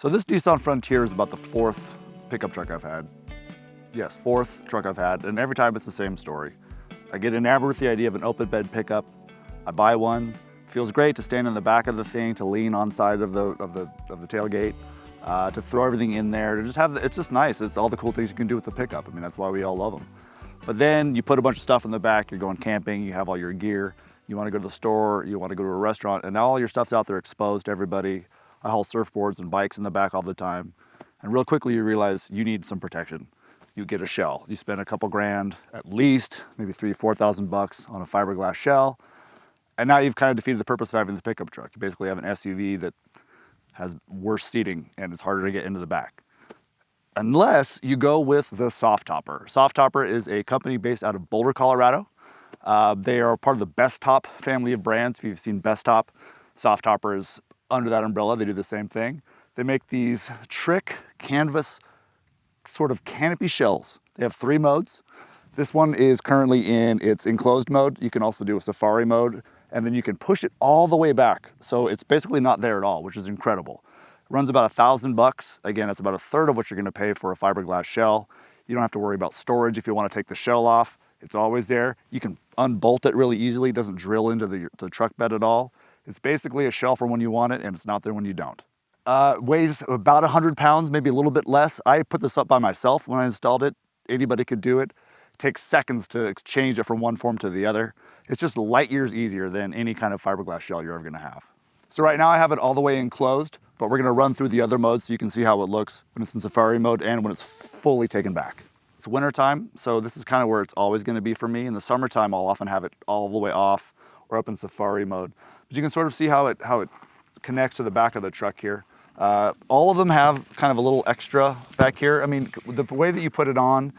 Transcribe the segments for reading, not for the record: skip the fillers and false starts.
So this Nissan Frontier is about the 4th pickup truck I've had. Yes, 4th truck I've had, and every time it's the same story. I get enamored with the idea of an open bed pickup. I buy one. Feels great to stand in the back of the thing, to lean on side of the tailgate, to throw everything in there, to just have, it's just nice. It's all the cool things you can do with the pickup. I mean, that's why we all love them. But then you put a bunch of stuff in the back, you're going camping, you have all your gear, you want to go to the store, you want to go to a restaurant, and now all your stuff's out there exposed to everybody. I haul surfboards and bikes in the back all the time. And real quickly you realize you need some protection. You get a shell. You spend a couple grand, at least, maybe $3,000-4,000 on a fiberglass shell. And now you've kind of defeated the purpose of having the pickup truck. You basically have an SUV that has worse seating and it's harder to get into the back. Unless you go with the Softopper. Softopper is a company based out of Boulder, Colorado. They are part of the Bestop family of brands. If you've seen Bestop, Softopper is under that umbrella. They do the same thing. They make these trick canvas sort of canopy shells. They have 3 modes. This one is currently in its enclosed mode. You can also do a safari mode, and then you can push it all the way back. So it's basically not there at all, which is incredible. It runs about $1,000. Again, it's about 1/3 of what you're gonna pay for a fiberglass shell. You don't have to worry about storage if you wanna take the shell off. It's always there. You can unbolt it really easily. It doesn't drill into the truck bed at all. It's basically a shell for when you want it, and it's not there when you don't. Weighs about 100 pounds, maybe a little bit less. I put this up by myself when I installed it. Anybody could do it. It takes seconds to exchange it from one form to the other. It's just light years easier than any kind of fiberglass shell you're ever gonna have. So right now I have it all the way enclosed, but we're gonna run through the other modes so you can see how it looks when it's in safari mode and when it's fully taken back. It's winter time, so this is kind of where it's always gonna be for me. In the summertime, I'll often have it all the way off or up in safari mode. But you can sort of see how it connects to the back of the truck here. All of them have kind of a little extra back here. I mean, the way that you put it on,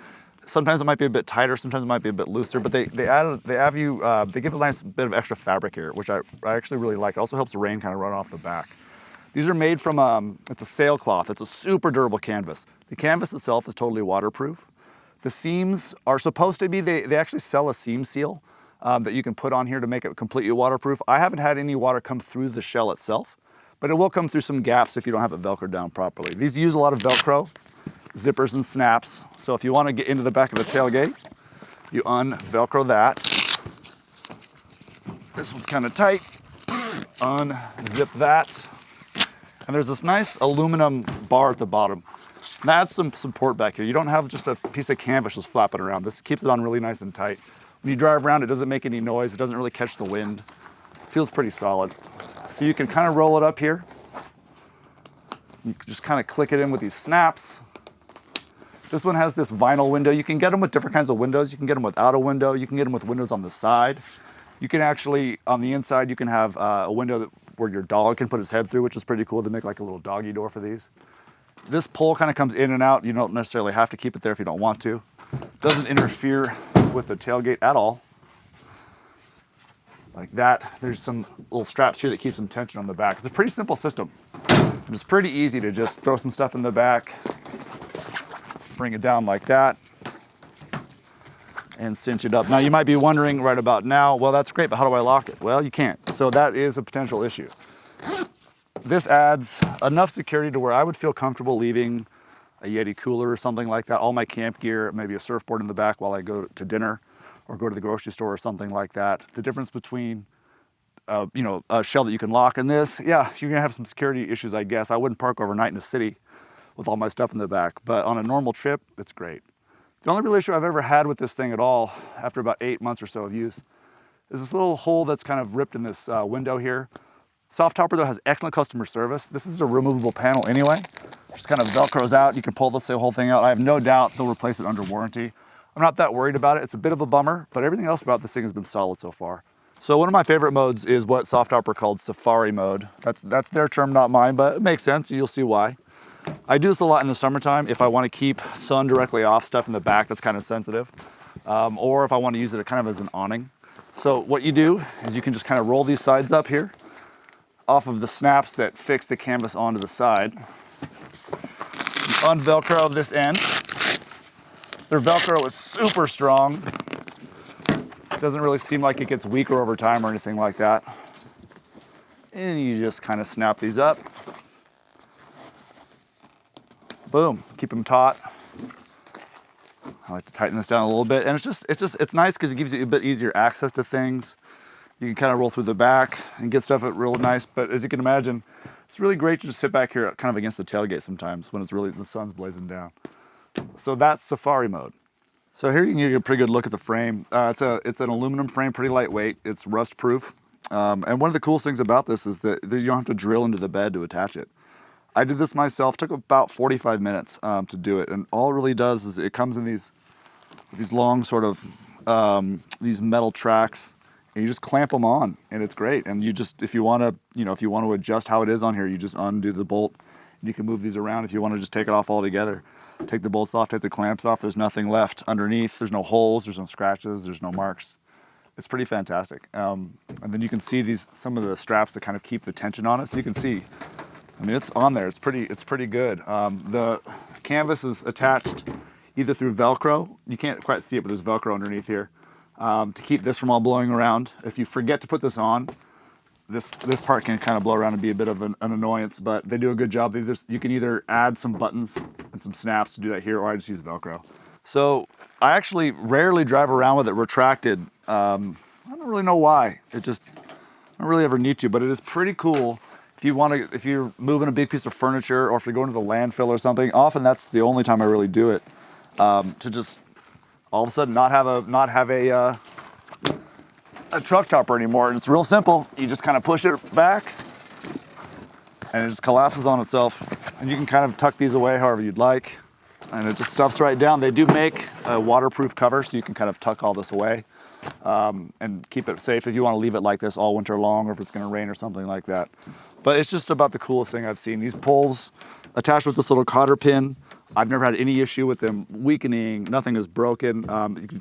sometimes it might be a bit tighter, sometimes it might be a bit looser, but they give a nice bit of extra fabric here, which I actually really like. It also helps the rain kind of run off the back. These are made from, it's a sailcloth. It's a super durable canvas. The canvas itself is totally waterproof. The seams are supposed to be, they actually sell a seam seal that you can put on here to make it completely waterproof. I haven't had any water come through the shell itself, but it will come through some gaps if you don't have it Velcroed down properly. These use a lot of Velcro, zippers and snaps. So if you want to get into the back of the tailgate, you un-Velcro that. This one's kind of tight. Unzip that. And there's this nice aluminum bar at the bottom. And that adds some support back here. You don't have just a piece of canvas just flapping around. This keeps it on really nice and tight. When you drive around, it doesn't make any noise. It doesn't really catch the wind. It feels pretty solid. So you can kind of roll it up here. You can just kind of click it in with these snaps. This one has this vinyl window. You can get them with different kinds of windows. You can get them without a window. You can get them with windows on the side. You can actually, on the inside, you can have a window where your dog can put his head through, which is pretty cool to make like a little doggy door for these. This pole kind of comes in and out. You don't necessarily have to keep it there if you don't want to. Doesn't interfere with the tailgate at all. Like that. There's some little straps here that keep some tension on the back. It's a pretty simple system. And it's pretty easy to just throw some stuff in the back, bring it down like that, and cinch it up. Now you might be wondering right about now, well, that's great, but how do I lock it? Well, you can't. So that is a potential issue. This adds enough security to where I would feel comfortable leaving a Yeti cooler or something like that, all my camp gear, maybe a surfboard in the back while I go to dinner or go to the grocery store or something like that. The difference between a shell that you can lock and this, yeah, you're gonna have some security issues, I guess. I wouldn't park overnight in the city with all my stuff in the back, but on a normal trip, it's great. The only real issue I've ever had with this thing at all, after about 8 months or so of use, is this little hole that's kind of ripped in this window here. Softopper though has excellent customer service. This is a removable panel anyway. Just kind of Velcros out. You can pull this whole thing out. I have no doubt they'll replace it under warranty. I'm not that worried about it. It's a bit of a bummer, but everything else about this thing has been solid so far. So one of my favorite modes is what Softopper called safari mode. That's their term, not mine, but it makes sense. You'll see why. I do this a lot in the summertime if I want to keep sun directly off stuff in the back that's kind of sensitive, or if I want to use it kind of as an awning. So what you do is you can just kind of roll these sides up here off of the snaps that fix the canvas onto the side. You un-Velcro this end. Their Velcro is super strong. It doesn't really seem like it gets weaker over time or anything like that. And you just kind of snap these up. boom, keep them taut. I like to tighten this down a little bit, and it's nice because it gives you a bit easier access to things. You can kind of roll through the back and get stuff at real nice, but as you can imagine, it's really great to just sit back here kind of against the tailgate sometimes when it's really, the sun's blazing down. So that's safari mode. So here you can get a pretty good look at the frame. It's an aluminum frame, pretty lightweight. It's rust proof. And one of the coolest things about this is that you don't have to drill into the bed to attach it. I did this myself, took about 45 minutes to do it. And all it really does is it comes in these long sort of, these metal tracks, and you just clamp them on, and it's great. And you just, if you want to adjust how it is on here, you just undo the bolt, and you can move these around. If you want to just take it off altogether, take the bolts off, take the clamps off, there's nothing left underneath. There's no holes, there's no scratches, there's no marks. It's pretty fantastic. And then you can see some of the straps that kind of keep the tension on it. So you can see, I mean, it's on there. It's pretty good. The canvas is attached either through Velcro. You can't quite see it, but there's Velcro underneath here to keep this from all blowing around. If you forget to put this on, this part can kind of blow around and be a bit of an annoyance, but they do a good job. You can either add some buttons and some snaps to do that here, or I just use Velcro. So I actually rarely drive around with it retracted. I don't really know why. I don't really ever need to, but it is pretty cool. If you're moving a big piece of furniture, or if you're going to the landfill or something, often that's the only time I really do it. To just all of a sudden not have a truck topper anymore. And it's real simple. You just kind of push it back, and it just collapses on itself. And you can kind of tuck these away however you'd like, and it just stuffs right down. They do make a waterproof cover, so you can kind of tuck all this away and keep it safe if you want to leave it like this all winter long, or if it's going to rain or something like that. But it's just about the coolest thing I've seen. These poles attached with this little cotter pin, I've never had any issue with them weakening. Nothing is broken.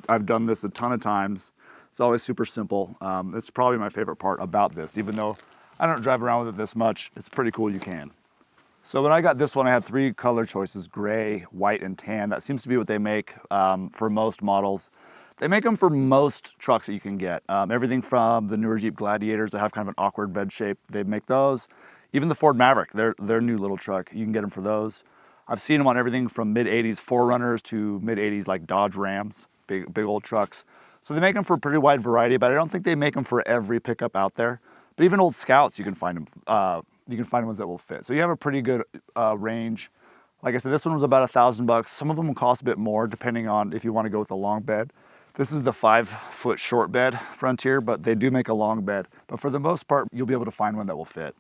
I've done this a ton of times. It's always super simple. It's probably my favorite part about this. Even though I don't drive around with it this much, it's pretty cool you can. So when I got this one, I had 3 color choices: gray, white, and tan. That seems to be what they make for most models. They make them for most trucks that you can get. Everything from the newer Jeep Gladiators that have kind of an awkward bed shape, they make those. Even the Ford Maverick, their new little truck, you can get them for those. I've seen them on everything from mid-'80s 4Runners to mid-'80s like Dodge Rams, big old trucks. So they make them for a pretty wide variety, but I don't think they make them for every pickup out there. But even old Scouts, you can find them. You can find ones that will fit. So you have a pretty good range. Like I said, this one was about $1,000. Some of them will cost a bit more depending on if you want to go with a long bed. This is the 5-foot short bed Frontier, but they do make a long bed. But for the most part, you'll be able to find one that will fit.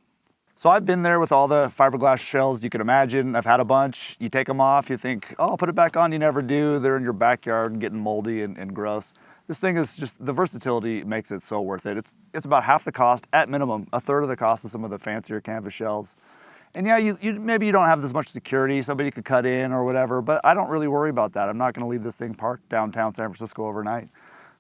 So I've been there with all the fiberglass shells you can imagine. I've had a bunch. You take them off, you think, oh, I'll put it back on. You never do. They're in your backyard getting moldy and gross. This thing is just, the versatility makes it so worth it. It's about half the cost, at minimum, a third of the cost of some of the fancier canvas shells. And yeah, maybe you don't have as much security, somebody could cut in or whatever, but I don't really worry about that. I'm not gonna leave this thing parked downtown San Francisco overnight.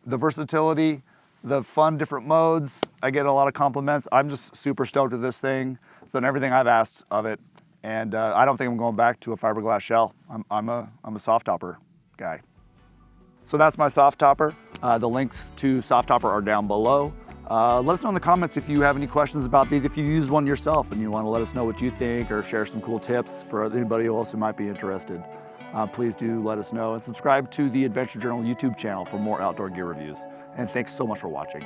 The versatility, the fun different modes, I get a lot of compliments. I'm just super stoked with this thing. It's done everything I've asked of it, and I don't think I'm going back to a fiberglass shell. I'm a Softopper guy. So that's my Softopper. The links to Softopper are down below. Let us know in the comments if you have any questions about these, if you used one yourself and you want to let us know what you think or share some cool tips for anybody else who might be interested. Please do let us know, and subscribe to the Adventure Journal YouTube channel for more outdoor gear reviews. And thanks so much for watching.